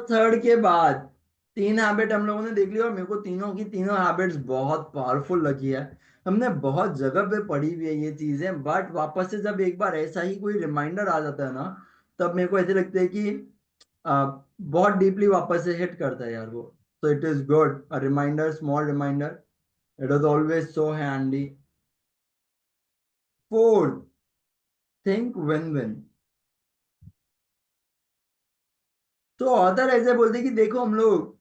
Third के बाद 3 habit हम लोगों ने देख लिया और मेरे को तीनों की तीनों हैबिट्स बहुत पावरफुल लगी है। हमने बहुत जगह पे पढ़ी हुई है ये चीजें, बट वापस से जब एक बार ऐसा ही कोई रिमाइंडर आ जाता है ना, तब मेरे को ऐसे लगता है कि बहुत डीपली वापस से हिट करता है यार वो। So it is good. A reminder, small reminder. It is always so handy. Fourth, think win-win. तो ऑथर ऐसे बोलते हैं कि देखो हम लोग,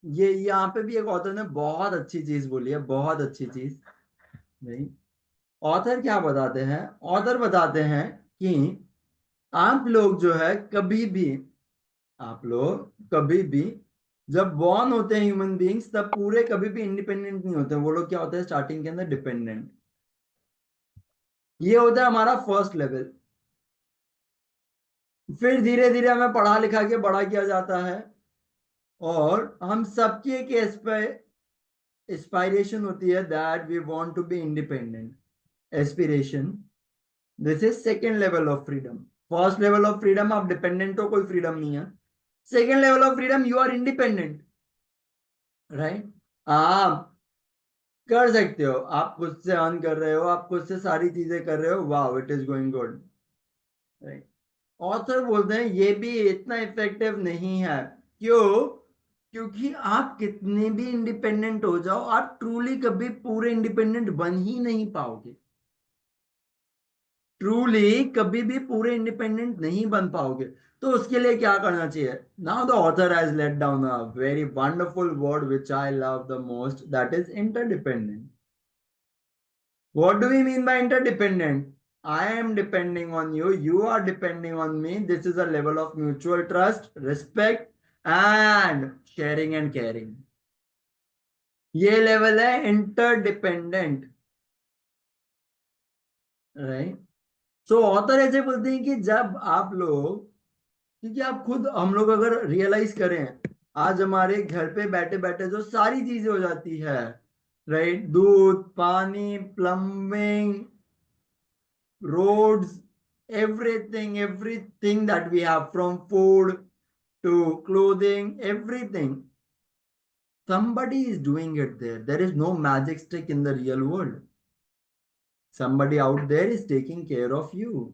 ये यहाँ पे भी एक ऑथर ने बहुत अच्छी चीज बोली है, बहुत अच्छी चीज। नहीं, ऑथर क्या बताते हैं? ऑथर बताते हैं कि आप लोग जो है कभी भी, आप लोग कभी भी जब बॉर्न होते हैं ह्यूमन बींग्स, तब पूरे कभी भी इंडिपेंडेंट नहीं होते। वो लोग क्या होते हैं स्टार्टिंग के अंदर? डिपेंडेंट। ये होता है हमारा फर्स्ट लेवल। फिर धीरे धीरे हमें पढ़ा लिखा के बड़ा किया जाता है और हम सबकी एक एस्पायरेशन होती है that we want to be independent. Aspiration. This is second level of freedom. First level of freedom, आप डिपेंडेंट हो, कोई फ्रीडम नहीं है। Second level of freedom, you are independent, right. आप कर सकते हो, आप खुद से अर्न कर रहे हो, आप खुद से सारी चीजें कर रहे हो, wow, it is going good, right. Author बोलते हैं ये भी इतना इफेक्टिव नहीं है। क्यों? क्योंकि आप कितने भी इंडिपेंडेंट हो जाओ, आप ट्रूली कभी पूरे इंडिपेंडेंट बन ही नहीं पाओगे। ट्रूली कभी भी पूरे इंडिपेंडेंट नहीं बन पाओगे। तो उसके लिए क्या करना चाहिए? Now the author has let down a very wonderful word which I love the most, that is interdependent. What do we mean by interdependent? I am depending on you, you are depending on me. This is a level of mutual trust, respect, and sharing and caring. ये level है interdependent, right. सो author ऐसे बोलते हैं कि जब आप लोग, क्योंकि आप खुद, हम लोग अगर रियलाइज करें, आज हमारे घर पे बैठे बैठे जो सारी चीजें हो जाती है, राइट, दूध, पानी, plumbing, roads, everything that we have, from food to clothing, everything. Somebody is doing it there. There is no magic stick in the real world. Somebody out there is taking care of you.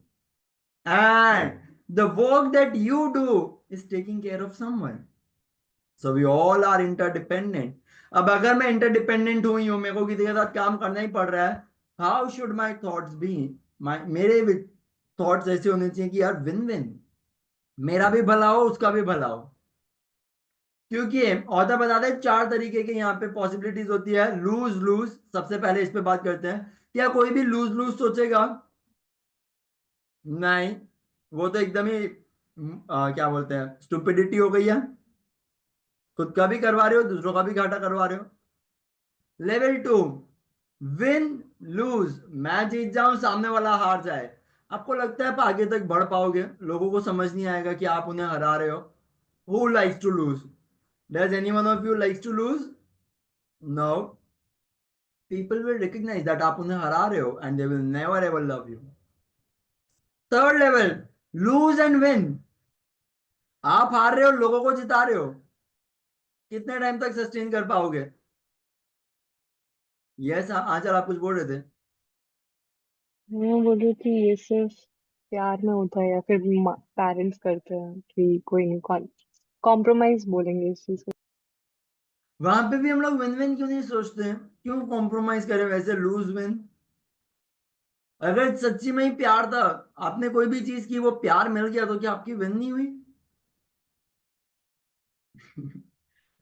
And the work that you do is taking care of someone. So we all are interdependent. अब अगर मैं interdependent हुई हूं, मेरे को किसी के साथ काम करना ही पड़ रहा है, how should my thoughts be? मेरे थॉट्स ऐसे होने चाहिए कि यार विन विन, मेरा भी भला हो, उसका भी भला हो। क्योंकि ऑथर बताते हैं 4 तरीके के यहाँ पे पॉसिबिलिटीज होती है। लूज लूज, सबसे पहले इस पे बात करते हैं। क्या कोई भी लूज लूज सोचेगा? नहीं, वो तो एकदम ही क्या बोलते हैं, स्टुपिडिटी हो गई है। खुद का भी करवा रहे हो, दूसरों का भी घाटा करवा रहे हो। लेवल 2, विन लूज, मैं जीत जाऊं, सामने वाला हार जाए। आपको लगता है आप आगे तक बढ़ पाओगे? लोगों को समझ नहीं आएगा कि आप उन्हें हरा रहे हो। Who likes to lose? Does any one of you likes to lose? No. People will recognise that आप उन्हें हरा रहे हो and they will never ever love you. Third level, lose and win. आप हार रहे हो, लोगों को जिता रहे हो। कितने टाइम तक सस्टेन कर पाओगे? यस, आंचल आप कुछ बोल रहे थे। मैं बोल रही थी ये सिर्फ प्यार में होता है या फिर पेरेंट्स करते हैं कि कोई नहीं, कॉम्प्रोमाइज बोलेंगे इस चीज को। वहां पे भी हम लोग विन विन क्यों नहीं सोचते हैं? क्यों कॉम्प्रोमाइज करें वैसे? Loose win. अगर सच्ची में ही प्यार था, आपने कोई भी चीज की, वो प्यार मिल गया, तो क्या आपकी विन नहीं हुई?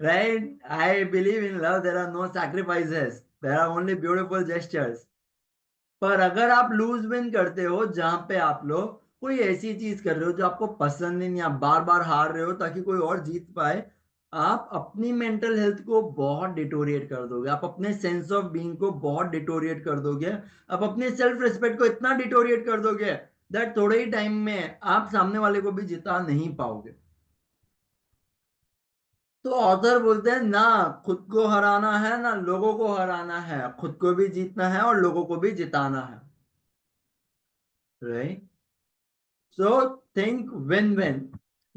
Right, I believe in love there are no sacrifices, there are only beautiful gestures. पर अगर आप लूज विन करते हो, जहां पे आप लोग कोई ऐसी चीज कर रहे हो जो आपको पसंद नहीं, आप बार बार हार रहे हो ताकि कोई और जीत पाए, आप अपनी मेंटल हेल्थ को बहुत डिटोरिएट कर दोगे, आप अपने सेंस ऑफ बीइंग को बहुत डिटोरिएट कर दोगे, आप अपने सेल्फ रिस्पेक्ट को इतना डिटोरिएट कर दोगे दैट थोड़े ही टाइम में आप सामने वाले को भी जिता नहीं पाओगे। तो ऑथर बोलते हैं ना, खुद को हराना है ना लोगों को हराना है, खुद को भी जीतना है और लोगों को भी जिताना है, right. So think win win.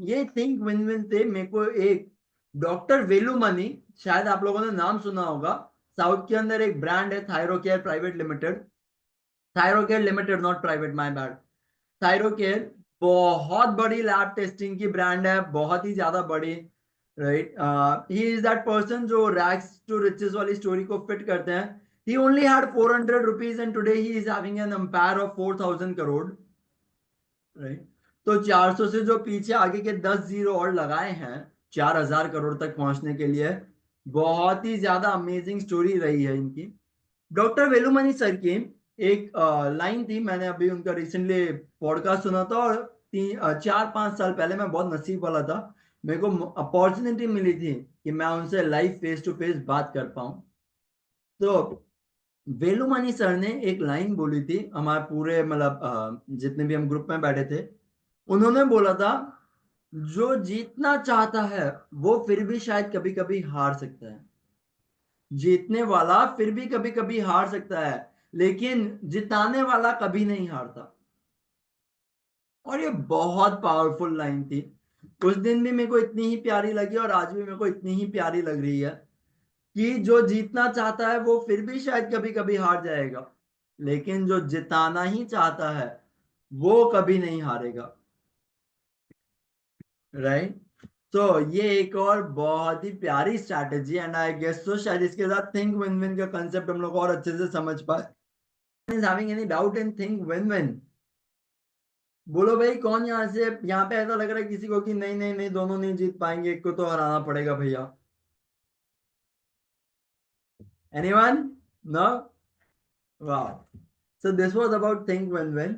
ये थिंक विन विन से मेरे को एक डॉक्टर वेलुमनी, शायद आप लोगों ने नाम सुना होगा, साउथ के अंदर एक ब्रांड है Thyrocare private limited, Thyrocare limited not private, my bad, Thyrocare. बहुत बड़ी लैब टेस्टिंग की ब्रांड है, बहुत ही ज्यादा बड़ी, right. He is that person जो रैक्स टू रिचेस वाली स्टोरी को फिट करते हैं। He only had 400 rupees and today he is having an empire of 4000 crore, right. तो 400 से जो पीछे आगे के 10 जीरो और लगाए हैं 4000 करोड़ तक पहुंचने के लिए, बहुत ही ज्यादा अमेजिंग स्टोरी रही है इनकी। डॉक्टर वेलुमनी सर की एक लाइन थी, मैंने अभी उनका रिसेंटली पॉडकास्ट सुना था, और 4-5 साल पहले मैं बहुत नसीब वाला था, मेरे को अपॉर्चुनिटी मिली थी कि मैं उनसे लाइव फेस टू फेस बात कर पाऊं। तो वेलुमनी सर ने एक लाइन बोली थी, हमारे पूरे मतलब जितने भी हम ग्रुप में बैठे थे, उन्होंने बोला था, जो जीतना चाहता है वो फिर भी शायद कभी कभी हार सकता है, जीतने वाला फिर भी कभी कभी हार सकता है, लेकिन जिताने वाला कभी नहीं हारता। और ये बहुत पावरफुल लाइन थी, उस दिन भी मेरे को इतनी ही प्यारी लगी और आज भी मेरे को इतनी ही प्यारी लग रही है, कि जो जीतना चाहता है वो फिर भी शायद कभी कभी हार जाएगा, लेकिन जो जिताना ही चाहता है वो कभी नहीं हारेगा, राइट। तो ये एक और बहुत ही प्यारी स्ट्रैटेजी, एंड आई गेस तो शायद इसके साथ थिंक विन विन का कंसेप्ट हम लोग और अच्छे से समझ पाए। Is having any doubt in think win win? बोलो भाई, कौन यहाँ से, यहाँ पे ऐसा लग रहा है किसी को कि नहीं नहीं नहीं, दोनों नहीं जीत पाएंगे, एक को तो हराना पड़ेगा भैया? एनीवन? नो? वाह। So this was about think win win.